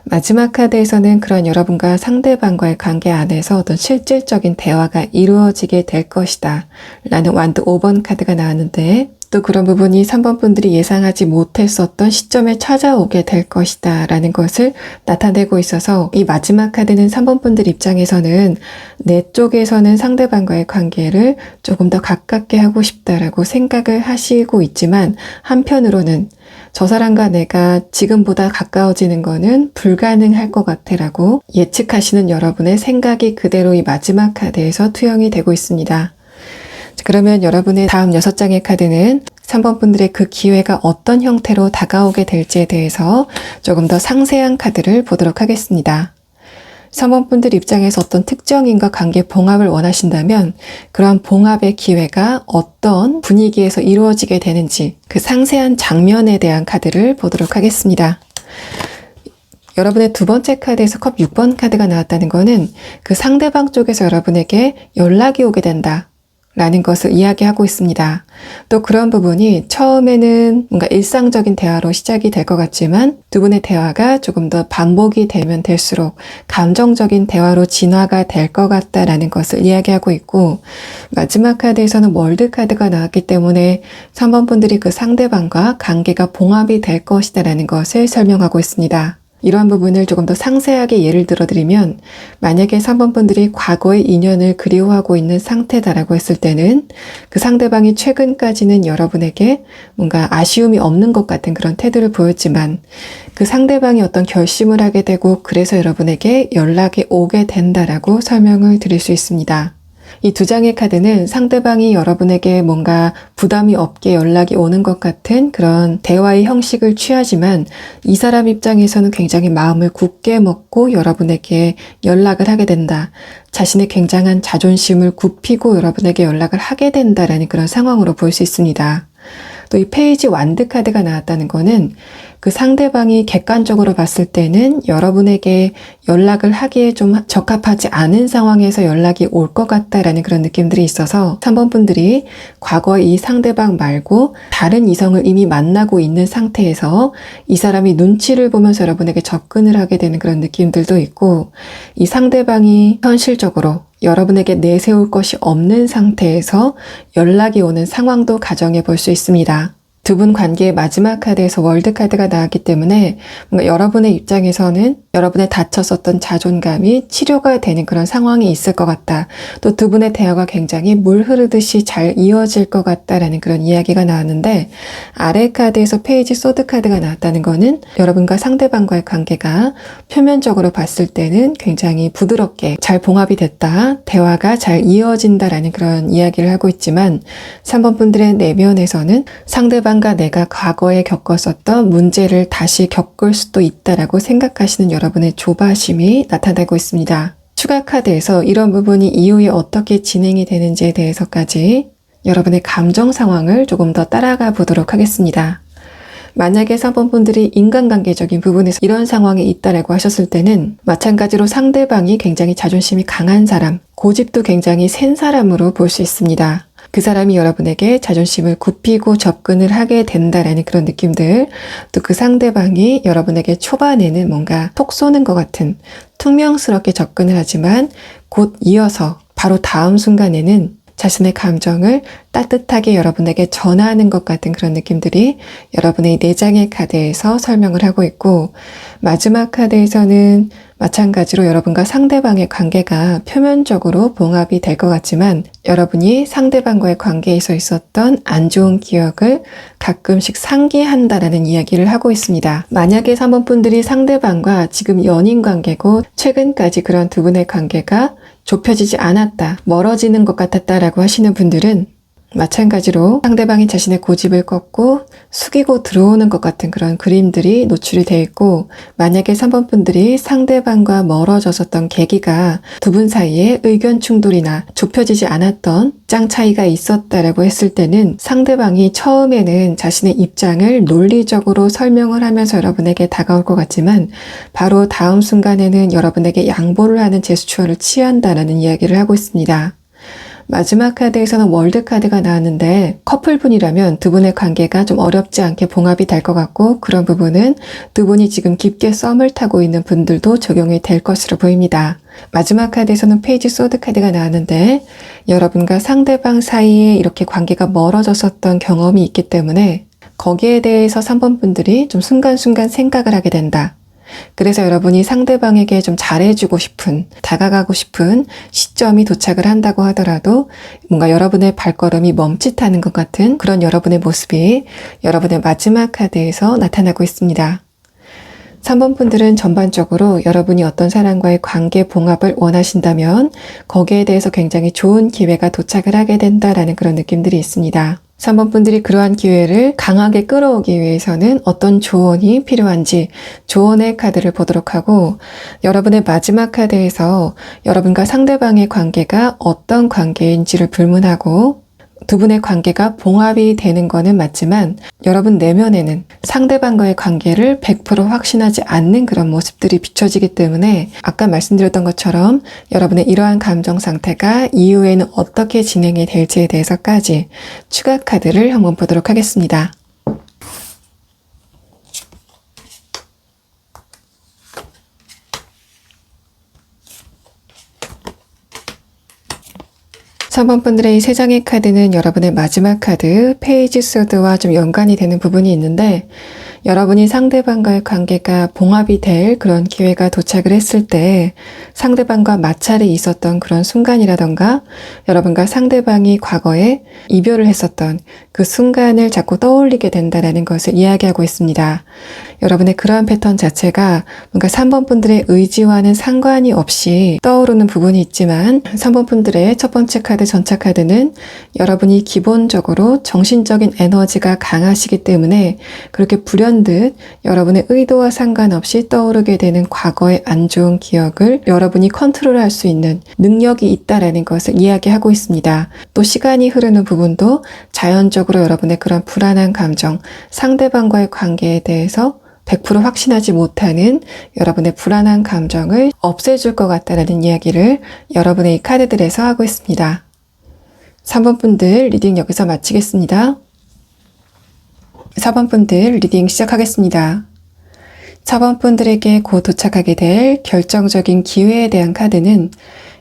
마지막 카드에서는 그런 여러분과 상대방과의 관계 안에서 어떤 실질적인 대화가 이루어지게 될 것이다 라는 완드 5번 카드가 나왔는데 또 그런 부분이 3번 분들이 예상하지 못했었던 시점에 찾아오게 될 것이다 라는 것을 나타내고 있어서 이 마지막 카드는 3번 분들 입장에서는 내 쪽에서는 상대방과의 관계를 조금 더 가깝게 하고 싶다라고 생각을 하시고 있지만 한편으로는 저 사람과 내가 지금보다 가까워지는 거는 불가능할 것 같아라고 예측하시는 여러분의 생각이 그대로 이 마지막 카드에서 투영이 되고 있습니다. 그러면 여러분의 다음 6장의 카드는 3번 분들의 그 기회가 어떤 형태로 다가오게 될지에 대해서 조금 더 상세한 카드를 보도록 하겠습니다. 3번 분들 입장에서 어떤 특정인과 관계 봉합을 원하신다면 그러한 봉합의 기회가 어떤 분위기에서 이루어지게 되는지 그 상세한 장면에 대한 카드를 보도록 하겠습니다. 여러분의 두 번째 카드에서 컵 6번 카드가 나왔다는 거는 그 상대방 쪽에서 여러분에게 연락이 오게 된다 라는 것을 이야기하고 있습니다. 또 그런 부분이 처음에는 뭔가 일상적인 대화로 시작이 될 것 같지만 두 분의 대화가 조금 더 반복이 되면 될수록 감정적인 대화로 진화가 될 것 같다라는 것을 이야기하고 있고 마지막 카드에서는 월드 카드가 나왔기 때문에 3번 분들이 그 상대방과 관계가 봉합이 될 것이다라는 것을 설명하고 있습니다. 이러한 부분을 조금 더 상세하게 예를 들어드리면 만약에 3번 분들이 과거의 인연을 그리워하고 있는 상태다라고 했을 때는 그 상대방이 최근까지는 여러분에게 뭔가 아쉬움이 없는 것 같은 그런 태도를 보였지만 그 상대방이 어떤 결심을 하게 되고 그래서 여러분에게 연락이 오게 된다라고 설명을 드릴 수 있습니다. 이 두 장의 카드는 상대방이 여러분에게 뭔가 부담이 없게 연락이 오는 것 같은 그런 대화의 형식을 취하지만 이 사람 입장에서는 굉장히 마음을 굳게 먹고 여러분에게 연락을 하게 된다. 자신의 굉장한 자존심을 굽히고 여러분에게 연락을 하게 된다라는 그런 상황으로 볼 수 있습니다. 또 이 페이지 완드 카드가 나왔다는 거는 그 상대방이 객관적으로 봤을 때는 여러분에게 연락을 하기에 좀 적합하지 않은 상황에서 연락이 올 것 같다라는 그런 느낌들이 있어서 3번 분들이 과거에 이 상대방 말고 다른 이성을 이미 만나고 있는 상태에서 이 사람이 눈치를 보면서 여러분에게 접근을 하게 되는 그런 느낌들도 있고 이 상대방이 현실적으로 여러분에게 내세울 것이 없는 상태에서 연락이 오는 상황도 가정해 볼 수 있습니다. 두 분 관계의 마지막 카드에서 월드 카드가 나왔기 때문에 뭔가 여러분의 입장에서는 여러분의 다쳤었던 자존감이 치료가 되는 그런 상황이 있을 것 같다. 또 두 분의 대화가 굉장히 물 흐르듯이 잘 이어질 것 같다라는 그런 이야기가 나왔는데, 아래 카드에서 페이지 소드 카드가 나왔다는 거는 여러분과 상대방과의 관계가 표면적으로 봤을 때는 굉장히 부드럽게 잘 봉합이 됐다, 대화가 잘 이어진다라는 그런 이야기를 하고 있지만, 3번 분들의 내면에서는 상대방과 내가 과거에 겪었었던 문제를 다시 겪을 수도 있다라고 생각하시는 여러분의 조바심이 나타나고 있습니다. 추가 카드에서 이런 부분이 이후에 어떻게 진행이 되는지에 대해서까지 여러분의 감정 상황을 조금 더 따라가 보도록 하겠습니다. 만약에 3번 분들이 인간관계적인 부분에서 이런 상황이 있다라고 하셨을 때는 마찬가지로 상대방이 굉장히 자존심이 강한 사람, 고집도 굉장히 센 사람으로 볼 수 있습니다. 그 사람이 여러분에게 자존심을 굽히고 접근을 하게 된다라는 그런 느낌들, 또 그 상대방이 여러분에게 초반에는 뭔가 톡 쏘는 것 같은 퉁명스럽게 접근을 하지만 곧 이어서 바로 다음 순간에는 자신의 감정을 따뜻하게 여러분에게 전하는 것 같은 그런 느낌들이 여러분의 4장의 카드에서 설명을 하고 있고, 마지막 카드에서는 마찬가지로 여러분과 상대방의 관계가 표면적으로 봉합이 될 것 같지만 여러분이 상대방과의 관계에서 있었던 안 좋은 기억을 가끔씩 상기한다라는 이야기를 하고 있습니다. 만약에 3번 분들이 상대방과 지금 연인 관계고 최근까지 그런 두 분의 관계가 좁혀지지 않았다, 멀어지는 것 같았다라고 하시는 분들은 마찬가지로 상대방이 자신의 고집을 꺾고 숙이고 들어오는 것 같은 그런 그림들이 노출이 되어 있고, 만약에 3번 분들이 상대방과 멀어졌었던 계기가 두 분 사이에 의견 충돌이나 좁혀지지 않았던 입장 차이가 있었다라고 했을 때는 상대방이 처음에는 자신의 입장을 논리적으로 설명을 하면서 여러분에게 다가올 것 같지만 바로 다음 순간에는 여러분에게 양보를 하는 제스처를 취한다라는 이야기를 하고 있습니다. 마지막 카드에서는 월드 카드가 나왔는데, 커플분이라면 두 분의 관계가 좀 어렵지 않게 봉합이 될 것 같고, 그런 부분은 두 분이 지금 깊게 썸을 타고 있는 분들도 적용이 될 것으로 보입니다. 마지막 카드에서는 페이지 소드 카드가 나왔는데, 여러분과 상대방 사이에 이렇게 관계가 멀어졌었던 경험이 있기 때문에 거기에 대해서 3번 분들이 좀 순간순간 생각을 하게 된다. 그래서 여러분이 상대방에게 좀 잘해주고 싶은, 다가가고 싶은 시점이 도착을 한다고 하더라도 뭔가 여러분의 발걸음이 멈칫하는 것 같은 그런 여러분의 모습이 여러분의 마지막 카드에서 나타나고 있습니다. 3번 분들은 전반적으로 여러분이 어떤 사람과의 관계 봉합을 원하신다면 거기에 대해서 굉장히 좋은 기회가 도착을 하게 된다라는 그런 느낌들이 있습니다. 3번 분들이 그러한 기회를 강하게 끌어오기 위해서는 어떤 조언이 필요한지 조언의 카드를 보도록 하고, 여러분의 마지막 카드에서 여러분과 상대방의 관계가 어떤 관계인지를 불문하고 두 분의 관계가 봉합이 되는 거는 맞지만 여러분 내면에는 상대방과의 관계를 100% 확신하지 않는 그런 모습들이 비춰지기 때문에 아까 말씀드렸던 것처럼 여러분의 이러한 감정 상태가 이후에는 어떻게 진행이 될지에 대해서까지 추가 카드를 한번 보도록 하겠습니다. 3번 분들의 이 3장의 카드는 여러분의 마지막 카드 페이지 소드와 좀 연관이 되는 부분이 있는데, 여러분이 상대방과의 관계가 봉합이 될 그런 기회가 도착을 했을 때 상대방과 마찰이 있었던 그런 순간이라던가 여러분과 상대방이 과거에 이별을 했었던 그 순간을 자꾸 떠올리게 된다는 것을 이야기하고 있습니다. 여러분의 그러한 패턴 자체가 뭔가 3번 분들의 의지와는 상관이 없이 떠오르는 부분이 있지만, 3번 분들의 첫 번째 카드 전차 카드는 여러분이 기본적으로 정신적인 에너지가 강하시기 때문에 그렇게 불현듯 여러분의 의도와 상관없이 떠오르게 되는 과거의 안 좋은 기억을 여러분이 컨트롤할 수 있는 능력이 있다라는 것을 이야기하고 있습니다. 또 시간이 흐르는 부분도 자연적으로 여러분의 그런 불안한 감정, 상대방과의 관계에 대해서 100% 확신하지 못하는 여러분의 불안한 감정을 없애줄 것 같다라는 이야기를 여러분의 이 카드들에서 하고 있습니다. 3번 분들 리딩 여기서 마치겠습니다. 4번 분들 리딩 시작하겠습니다. 4번 분들에게 곧 도착하게 될 결정적인 기회에 대한 카드는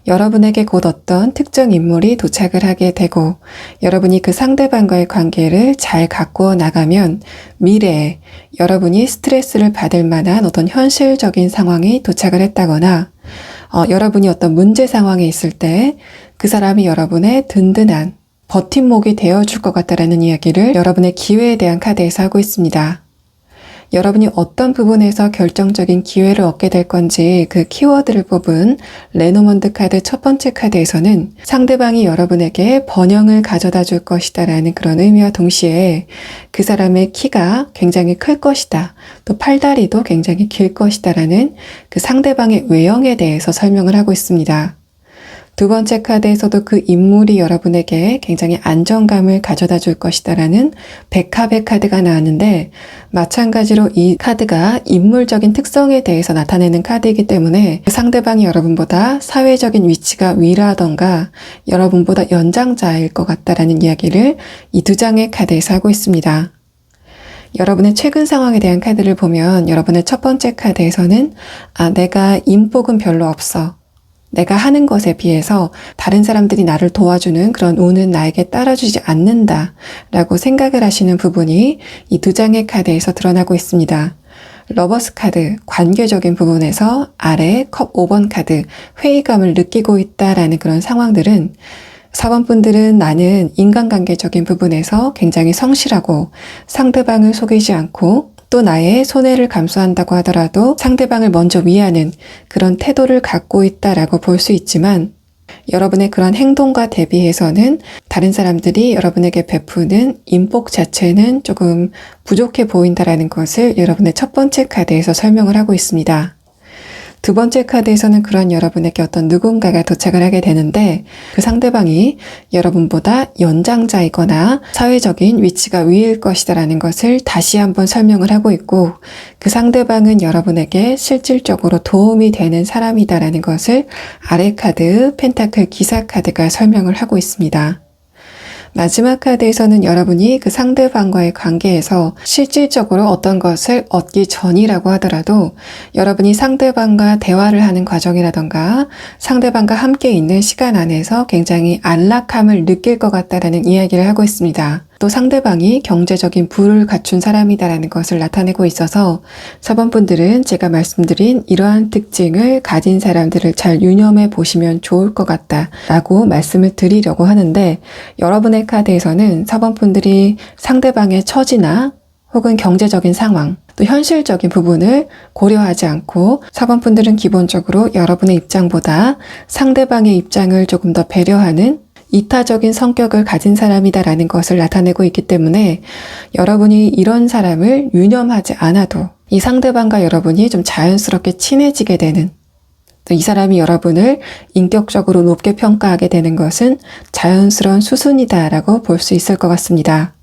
여러분에게 곧 어떤 특정 인물이 도착을 하게 되고 여러분이 그 상대방과의 관계를 잘 가꾸어 나가면 미래에 여러분이 스트레스를 받을 만한 어떤 현실적인 상황이 도착을 했다거나 여러분이 어떤 문제 상황에 있을 때 그 사람이 여러분의 든든한 버팀목이 되어줄 것 같다라는 이야기를 여러분의 기회에 대한 카드에서 하고 있습니다. 여러분이 어떤 부분에서 결정적인 기회를 얻게 될 건지 그 키워드를 뽑은 레노먼드 카드 첫 번째 카드에서는 상대방이 여러분에게 번영을 가져다 줄 것이다 라는 그런 의미와 동시에 그 사람의 키가 굉장히 클 것이다. 또 팔다리도 굉장히 길 것이다 라는 그 상대방의 외형에 대해서 설명을 하고 있습니다. 두 번째 카드에서도 그 인물이 여러분에게 굉장히 안정감을 가져다 줄 것이다 라는 백합의 카드가 나왔는데 마찬가지로 이 카드가 인물적인 특성에 대해서 나타내는 카드이기 때문에 상대방이 여러분보다 사회적인 위치가 위라던가 여러분보다 연장자일 것 같다라는 이야기를 이 두 장의 카드에서 하고 있습니다. 여러분의 최근 상황에 대한 카드를 보면 여러분의 첫 번째 카드에서는 내가 인복은 별로 없어. 내가 하는 것에 비해서 다른 사람들이 나를 도와주는 그런 운은 나에게 따라주지 않는다 라고 생각을 하시는 부분이 이 두 장의 카드에서 드러나고 있습니다. 러버스 카드, 관계적인 부분에서 아래 컵 5번 카드, 회의감을 느끼고 있다라는 그런 상황들은 4번 분들은 나는 인간관계적인 부분에서 굉장히 성실하고 상대방을 속이지 않고 또 나의 손해를 감수한다고 하더라도 상대방을 먼저 위하는 그런 태도를 갖고 있다라고 볼 수 있지만 여러분의 그런 행동과 대비해서는 다른 사람들이 여러분에게 베푸는 인복 자체는 조금 부족해 보인다라는 것을 여러분의 첫 번째 카드에서 설명을 하고 있습니다. 두 번째 카드에서는 그런 여러분에게 어떤 누군가가 도착을 하게 되는데 그 상대방이 여러분보다 연장자이거나 사회적인 위치가 위일 것이다라는 것을 다시 한번 설명을 하고 있고 그 상대방은 여러분에게 실질적으로 도움이 되는 사람이다라는 것을 아래 카드 펜타클 기사 카드가 설명을 하고 있습니다. 마지막 카드에서는 여러분이 그 상대방과의 관계에서 실질적으로 어떤 것을 얻기 전이라고 하더라도 여러분이 상대방과 대화를 하는 과정이라던가 상대방과 함께 있는 시간 안에서 굉장히 안락함을 느낄 것 같다라는 이야기를 하고 있습니다. 또 상대방이 경제적인 부를 갖춘 사람이다라는 것을 나타내고 있어서 4번 분들은 제가 말씀드린 이러한 특징을 가진 사람들을 잘 유념해 보시면 좋을 것 같다라고 말씀을 드리려고 하는데 여러분의 카드에서는 4번 분들이 상대방의 처지나 혹은 경제적인 상황 또 현실적인 부분을 고려하지 않고 4번 분들은 기본적으로 여러분의 입장보다 상대방의 입장을 조금 더 배려하는 이타적인 성격을 가진 사람이다라는 것을 나타내고 있기 때문에 여러분이 이런 사람을 유념하지 않아도 이 상대방과 여러분이 좀 자연스럽게 친해지게 되는 또 이 사람이 여러분을 인격적으로 높게 평가하게 되는 것은 자연스러운 수순이다라고 볼 수 있을 것 같습니다.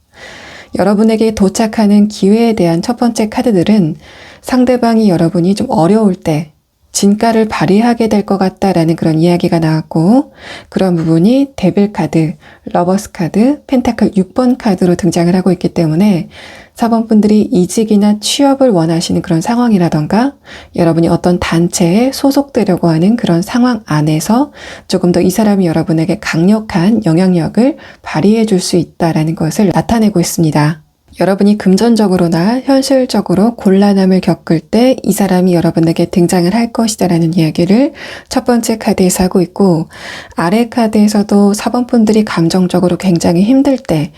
여러분에게 도착하는 기회에 대한 첫 번째 카드들은 상대방이 여러분이 좀 어려울 때 진가를 발휘하게 될 것 같다라는 그런 이야기가 나왔고 그런 부분이 데빌 카드, 러버스 카드, 펜타클 6번 카드로 등장을 하고 있기 때문에 4번 분들이 이직이나 취업을 원하시는 그런 상황이라던가 여러분이 어떤 단체에 소속되려고 하는 그런 상황 안에서 조금 더 이 사람이 여러분에게 강력한 영향력을 발휘해 줄 수 있다라는 것을 나타내고 있습니다. 여러분이 금전적으로나 현실적으로 곤란함을 겪을 때 이 사람이 여러분에게 등장을 할 것이다라는 이야기를 첫 번째 카드에서 하고 있고 아래 카드에서도 4번 분들이 감정적으로 굉장히 힘들 때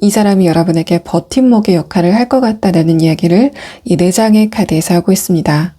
이 사람이 여러분에게 버팀목의 역할을 할 것 같다라는 이야기를 이 4장의 카드에서 하고 있습니다.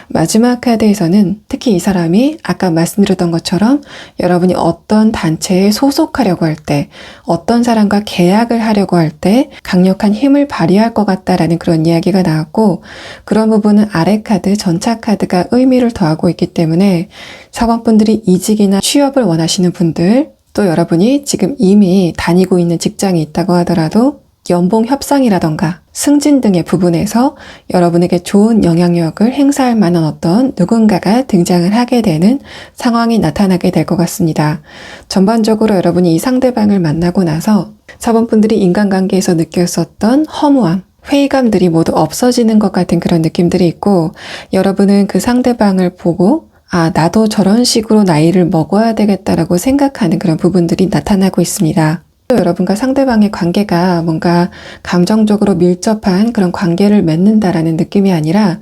마지막 카드에서는 특히 이 사람이 아까 말씀드렸던 것처럼 여러분이 어떤 단체에 소속하려고 할 때, 어떤 사람과 계약을 하려고 할 때 강력한 힘을 발휘할 것 같다라는 그런 이야기가 나왔고 그런 부분은 아래 카드, 전차 카드가 의미를 더하고 있기 때문에 4번 분들이 이직이나 취업을 원하시는 분들 또 여러분이 지금 이미 다니고 있는 직장이 있다고 하더라도 연봉 협상이라던가 승진 등의 부분에서 여러분에게 좋은 영향력을 행사할 만한 어떤 누군가가 등장을 하게 되는 상황이 나타나게 될 것 같습니다. 전반적으로 여러분이 이 상대방을 만나고 나서 4번 분들이 인간관계에서 느꼈었던 허무함, 회의감들이 모두 없어지는 것 같은 그런 느낌들이 있고 여러분은 그 상대방을 보고 아, 나도 저런 식으로 나이를 먹어야 되겠다라고 생각하는 그런 부분들이 나타나고 있습니다. 또 여러분과 상대방의 관계가 뭔가 감정적으로 밀접한 그런 관계를 맺는다라는 느낌이 아니라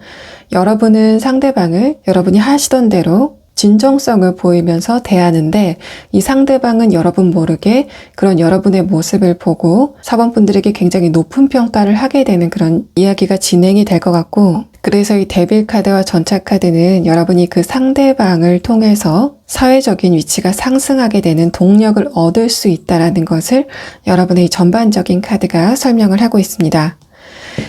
여러분은 상대방을 여러분이 하시던 대로 진정성을 보이면서 대하는데 이 상대방은 여러분 모르게 그런 여러분의 모습을 보고 사번분들에게 굉장히 높은 평가를 하게 되는 그런 이야기가 진행이 될 것 같고, 그래서 이 데빌 카드와 전차 카드는 여러분이 그 상대방을 통해서 사회적인 위치가 상승하게 되는 동력을 얻을 수 있다는 것을 여러분의 이 전반적인 카드가 설명을 하고 있습니다.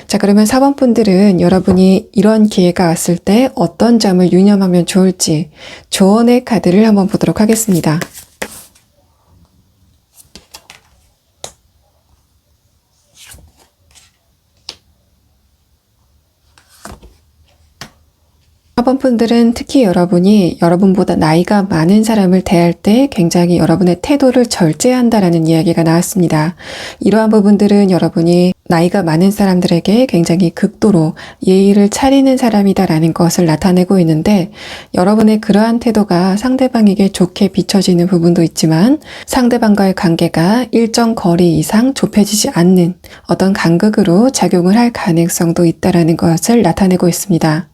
자, 그러면 4번 분들은 여러분이 이런 기회가 왔을 때 어떤 점을 유념하면 좋을지 조언의 카드를 한번 보도록 하겠습니다. 4번 분들은 특히 여러분이 여러분보다 나이가 많은 사람을 대할 때 굉장히 여러분의 태도를 절제한다라는 이야기가 나왔습니다. 이러한 부분들은 여러분이 나이가 많은 사람들에게 굉장히 극도로 예의를 차리는 사람이다라는 것을 나타내고 있는데, 여러분의 그러한 태도가 상대방에게 좋게 비춰지는 부분도 있지만 상대방과의 관계가 일정 거리 이상 좁혀지지 않는 어떤 간극으로 작용을 할 가능성도 있다라는 것을 나타내고 있습니다.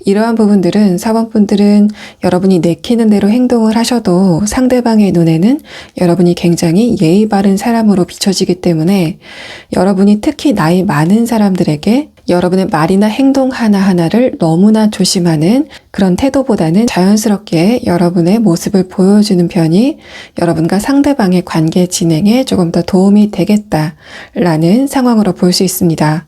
이러한 부분들은 4번 분들은 여러분이 내키는 대로 행동을 하셔도 상대방의 눈에는 여러분이 굉장히 예의 바른 사람으로 비춰지기 때문에 여러분이 특히 나이 많은 사람들에게 여러분의 말이나 행동 하나하나를 너무나 조심하는 그런 태도보다는 자연스럽게 여러분의 모습을 보여주는 편이 여러분과 상대방의 관계 진행에 조금 더 도움이 되겠다라는 상황으로 볼 수 있습니다.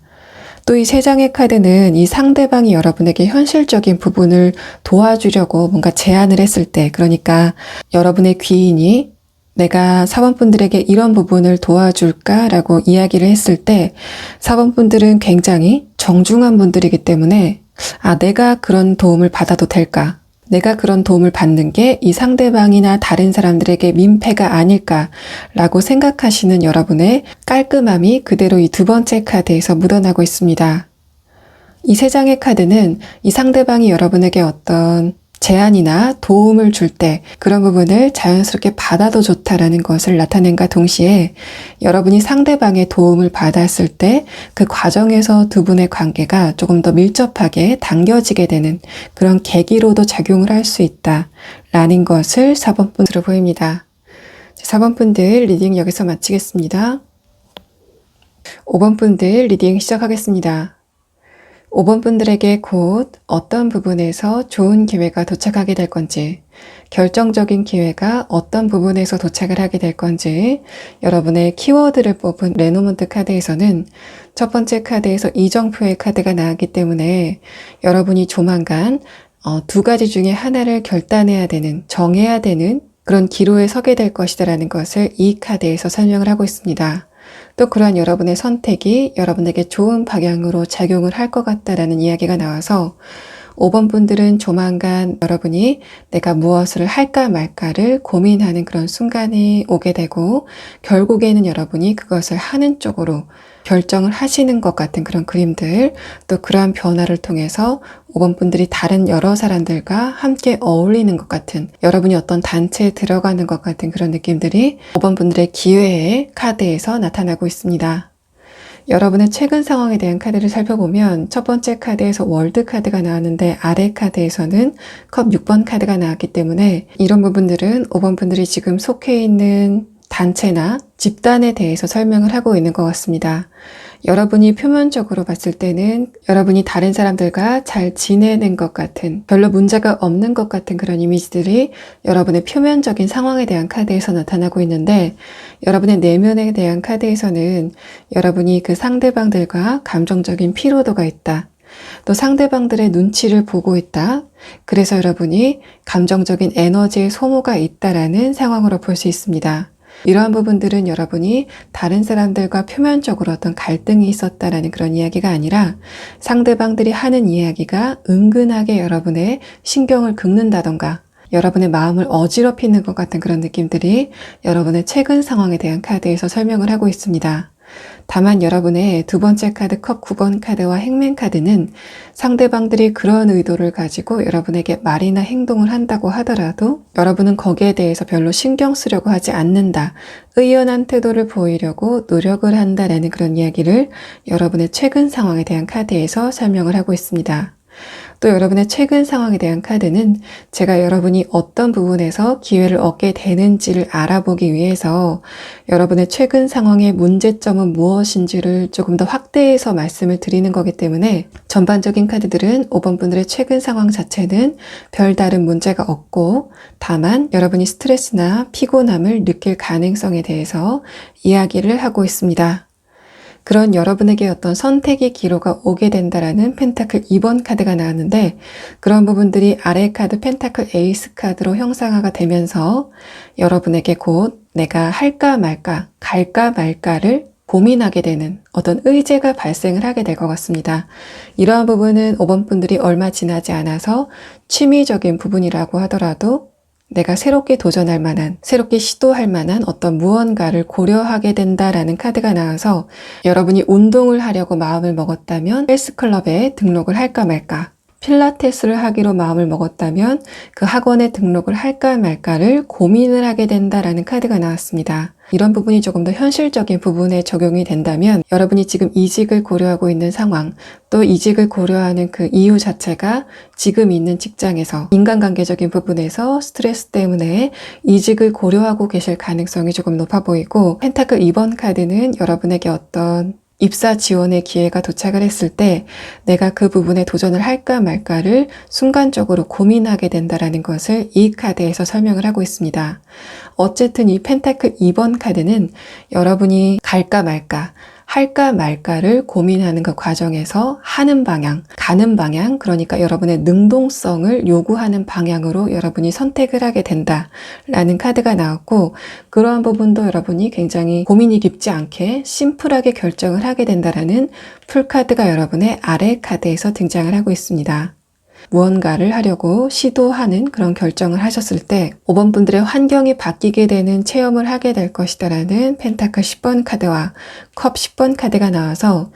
또 이 세 장의 카드는 이 상대방이 여러분에게 현실적인 부분을 도와주려고 뭔가 제안을 했을 때, 그러니까 여러분의 귀인이 내가 사번분들에게 이런 부분을 도와줄까라고 이야기를 했을 때 사번분들은 굉장히 정중한 분들이기 때문에 아, 내가 그런 도움을 받아도 될까? 내가 그런 도움을 받는 게 이 상대방이나 다른 사람들에게 민폐가 아닐까라고 생각하시는 여러분의 깔끔함이 그대로 이 두 번째 카드에서 묻어나고 있습니다. 이 세 장의 카드는 이 상대방이 여러분에게 어떤 제안이나 도움을 줄 때 그런 부분을 자연스럽게 받아도 좋다라는 것을 나타낸과 동시에 여러분이 상대방의 도움을 받았을 때 그 과정에서 두 분의 관계가 조금 더 밀접하게 당겨지게 되는 그런 계기로도 작용을 할 수 있다라는 것을 4번 분으로 보입니다. 4번 분들 리딩 여기서 마치겠습니다. 5번 분들 리딩 시작하겠습니다. 5번 분들에게 곧 어떤 부분에서 좋은 기회가 도착하게 될 건지, 결정적인 기회가 어떤 부분에서 도착을 하게 될 건지, 여러분의 키워드를 뽑은 레노먼트 카드에서는 첫 번째 카드에서 이정표의 카드가 나왔기 때문에 여러분이 조만간 두 가지 중에 하나를 결단해야 되는, 정해야 되는 그런 기로에 서게 될 것이다라는 것을 이 카드에서 설명을 하고 있습니다. 또 그러한 여러분의 선택이 여러분에게 좋은 방향으로 작용을 할 것 같다라는 이야기가 나와서 5번 분들은 조만간 여러분이 내가 무엇을 할까 말까를 고민하는 그런 순간이 오게 되고 결국에는 여러분이 그것을 하는 쪽으로 결정을 하시는 것 같은 그런 그림들, 또 그러한 변화를 통해서 5번 분들이 다른 여러 사람들과 함께 어울리는 것 같은, 여러분이 어떤 단체에 들어가는 것 같은 그런 느낌들이 5번 분들의 기회의 카드에서 나타나고 있습니다. 여러분의 최근 상황에 대한 카드를 살펴보면 첫 번째 카드에서 월드 카드가 나왔는데 아래 카드에서는 컵 6번 카드가 나왔기 때문에 이런 부분들은 5번 분들이 지금 속해 있는 단체나 집단에 대해서 설명을 하고 있는 것 같습니다. 여러분이 표면적으로 봤을 때는 여러분이 다른 사람들과 잘 지내는 것 같은, 별로 문제가 없는 것 같은 그런 이미지들이 여러분의 표면적인 상황에 대한 카드에서 나타나고 있는데, 여러분의 내면에 대한 카드에서는 여러분이 그 상대방들과 감정적인 피로도가 있다. 또 상대방들의 눈치를 보고 있다. 그래서 여러분이 감정적인 에너지의 소모가 있다라는 상황으로 볼 수 있습니다. 이러한 부분들은 여러분이 다른 사람들과 표면적으로 어떤 갈등이 있었다라는 그런 이야기가 아니라 상대방들이 하는 이야기가 은근하게 여러분의 신경을 긁는다던가 여러분의 마음을 어지럽히는 것 같은 그런 느낌들이 여러분의 최근 상황에 대한 카드에서 설명을 하고 있습니다. 다만 여러분의 두 번째 카드 컵 9번 카드와 행맨 카드는 상대방들이 그런 의도를 가지고 여러분에게 말이나 행동을 한다고 하더라도 여러분은 거기에 대해서 별로 신경 쓰려고 하지 않는다. 의연한 태도를 보이려고 노력을 한다라는 그런 이야기를 여러분의 최근 상황에 대한 카드에서 설명을 하고 있습니다. 또 여러분의 최근 상황에 대한 카드는 제가 여러분이 어떤 부분에서 기회를 얻게 되는지를 알아보기 위해서 여러분의 최근 상황의 문제점은 무엇인지를 조금 더 확대해서 말씀을 드리는 거기 때문에 전반적인 카드들은 5번 분들의 최근 상황 자체는 별다른 문제가 없고 다만 여러분이 스트레스나 피곤함을 느낄 가능성에 대해서 이야기를 하고 있습니다. 그런 여러분에게 어떤 선택의 기로가 오게 된다라는 펜타클 2번 카드가 나왔는데 그런 부분들이 아래 카드 펜타클 에이스 카드로 형상화가 되면서 여러분에게 곧 내가 할까 말까, 갈까 말까를 고민하게 되는 어떤 의제가 발생을 하게 될 것 같습니다. 이러한 부분은 5번 분들이 얼마 지나지 않아서 취미적인 부분이라고 하더라도 내가 새롭게 도전할 만한, 새롭게 시도할 만한 어떤 무언가를 고려하게 된다라는 카드가 나와서 여러분이 운동을 하려고 마음을 먹었다면 헬스클럽에 등록을 할까 말까, 필라테스를 하기로 마음을 먹었다면 그 학원에 등록을 할까 말까를 고민을 하게 된다라는 카드가 나왔습니다. 이런 부분이 조금 더 현실적인 부분에 적용이 된다면 여러분이 지금 이직을 고려하고 있는 상황, 또 이직을 고려하는 그 이유 자체가 지금 있는 직장에서 인간관계적인 부분에서 스트레스 때문에 이직을 고려하고 계실 가능성이 조금 높아 보이고 펜타클 2번 카드는 여러분에게 어떤 입사 지원의 기회가 도착을 했을 때 내가 그 부분에 도전을 할까 말까를 순간적으로 고민하게 된다는 것을 이 카드에서 설명을 하고 있습니다. 어쨌든 이 펜타클 2번 카드는 여러분이 갈까 말까, 할까 말까를 고민하는 그 과정에서 하는 방향, 가는 방향, 그러니까 여러분의 능동성을 요구하는 방향으로 여러분이 선택을 하게 된다라는 카드가 나왔고 그러한 부분도 여러분이 굉장히 고민이 깊지 않게 심플하게 결정을 하게 된다라는 풀카드가 여러분의 아래 카드에서 등장을 하고 있습니다. 무언가를 하려고 시도하는 그런 결정을 하셨을 때 5번 분들의 환경이 바뀌게 되는 체험을 하게 될 것이다라는 펜타클 10번 카드와 컵 10번 카드가 나와서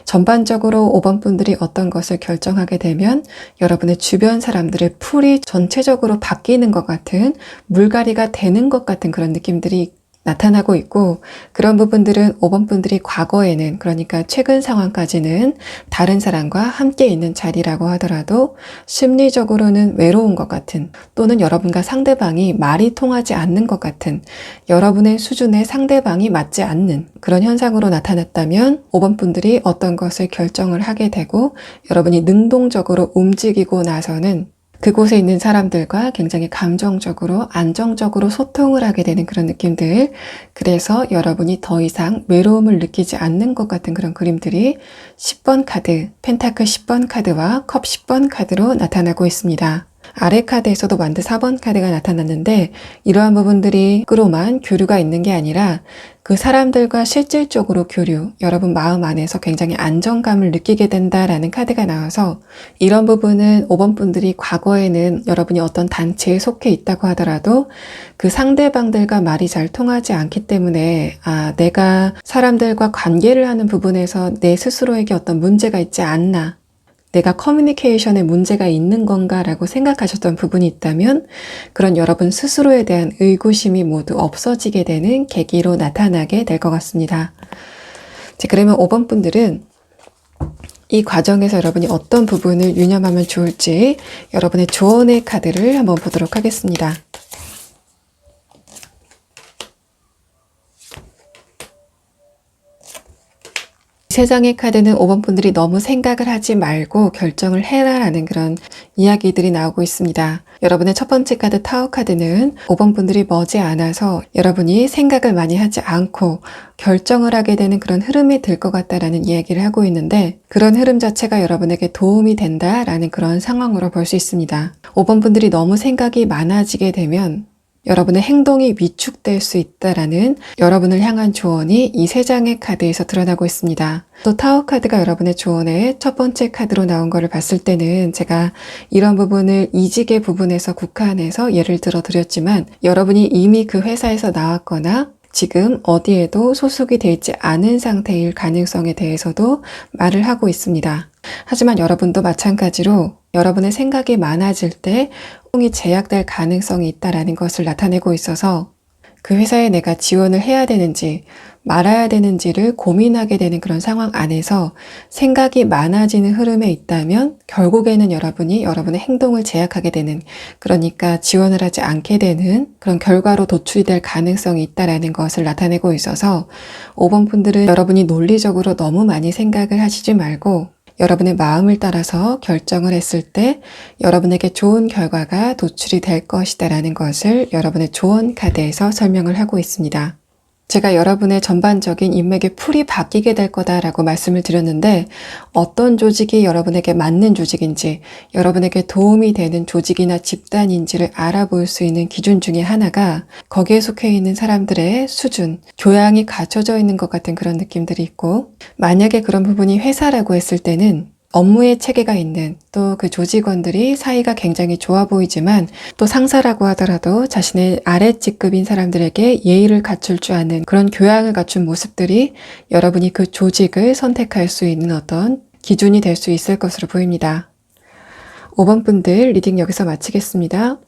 전반적으로 5번 분들이 어떤 것을 결정하게 되면 여러분의 주변 사람들의 풀이 전체적으로 바뀌는 것 같은 물갈이가 되는 것 같은 그런 느낌들이 나타나고 있고 그런 부분들은 5번 분들이 과거에는 그러니까 최근 상황까지는 다른 사람과 함께 있는 자리라고 하더라도 심리적으로는 외로운 것 같은 또는 여러분과 상대방이 말이 통하지 않는 것 같은 여러분의 수준에 상대방이 맞지 않는 그런 현상으로 나타났다면 5번 분들이 어떤 것을 결정을 하게 되고 여러분이 능동적으로 움직이고 나서는 그곳에 있는 사람들과 굉장히 감정적으로 안정적으로 소통을 하게 되는 그런 느낌들 그래서 여러분이 더 이상 외로움을 느끼지 않는 것 같은 그런 그림들이 10번 카드, 펜타클 10번 카드와 컵 10번 카드로 나타나고 있습니다. 아래 카드에서도 완드 4번 카드가 나타났는데 이러한 부분들이 으로만 교류가 있는 게 아니라 그 사람들과 실질적으로 교류, 여러분 마음 안에서 굉장히 안정감을 느끼게 된다라는 카드가 나와서 이런 부분은 5번 분들이 과거에는 여러분이 어떤 단체에 속해 있다고 하더라도 그 상대방들과 말이 잘 통하지 않기 때문에 내가 사람들과 관계를 하는 부분에서 내 스스로에게 어떤 문제가 있지 않나 내가 커뮤니케이션에 문제가 있는 건가라고 생각하셨던 부분이 있다면 그런 여러분 스스로에 대한 의구심이 모두 없어지게 되는 계기로 나타나게 될 것 같습니다. 그러면 5번 분들은 이 과정에서 여러분이 어떤 부분을 유념하면 좋을지 여러분의 조언의 카드를 한번 보도록 하겠습니다. 세 장의 카드는 5번 분들이 너무 생각을 하지 말고 결정을 해라라는 그런 이야기들이 나오고 있습니다. 여러분의 첫 번째 카드 타워 카드는 5번 분들이 머지않아서 여러분이 생각을 많이 하지 않고 결정을 하게 되는 그런 흐름이 될 것 같다라는 이야기를 하고 있는데 그런 흐름 자체가 여러분에게 도움이 된다라는 그런 상황으로 볼 수 있습니다. 5번 분들이 너무 생각이 많아지게 되면 여러분의 행동이 위축될 수 있다라는 여러분을 향한 조언이 이 세 장의 카드에서 드러나고 있습니다. 또 타워 카드가 여러분의 조언의 첫 번째 카드로 나온 거를 봤을 때는 제가 이런 부분을 이직의 부분에서 국한해서 예를 들어 드렸지만 여러분이 이미 그 회사에서 나왔거나 지금 어디에도 소속이 되어 있지 않은 상태일 가능성에 대해서도 말을 하고 있습니다. 하지만 여러분도 마찬가지로 여러분의 생각이 많아질 때 활동이 제약될 가능성이 있다는 것을 나타내고 있어서 그 회사에 내가 지원을 해야 되는지 말아야 되는지를 고민하게 되는 그런 상황 안에서 생각이 많아지는 흐름에 있다면 결국에는 여러분이 여러분의 행동을 제약하게 되는, 그러니까 지원을 하지 않게 되는 그런 결과로 도출이 될 가능성이 있다는 것을 나타내고 있어서 5번 분들은 여러분이 논리적으로 너무 많이 생각을 하시지 말고 여러분의 마음을 따라서 결정을 했을 때 여러분에게 좋은 결과가 도출이 될 것이다라는 것을 여러분의 조언 카드에서 설명을 하고 있습니다. 제가 여러분의 전반적인 인맥의 풀이 바뀌게 될 거다라고 말씀을 드렸는데, 어떤 조직이 여러분에게 맞는 조직인지, 여러분에게 도움이 되는 조직이나 집단인지를 알아볼 수 있는 기준 중에 하나가 거기에 속해 있는 사람들의 수준, 교양이 갖춰져 있는 것 같은 그런 느낌들이 있고, 만약에 그런 부분이 회사라고 했을 때는 업무에 체계가 있는, 또 그 조직원들이 사이가 굉장히 좋아 보이지만 또 상사라고 하더라도 자신의 아랫직급인 사람들에게 예의를 갖출 줄 아는 그런 교양을 갖춘 모습들이 여러분이 그 조직을 선택할 수 있는 어떤 기준이 될 수 있을 것으로 보입니다. 5번 분들 리딩 여기서 마치겠습니다.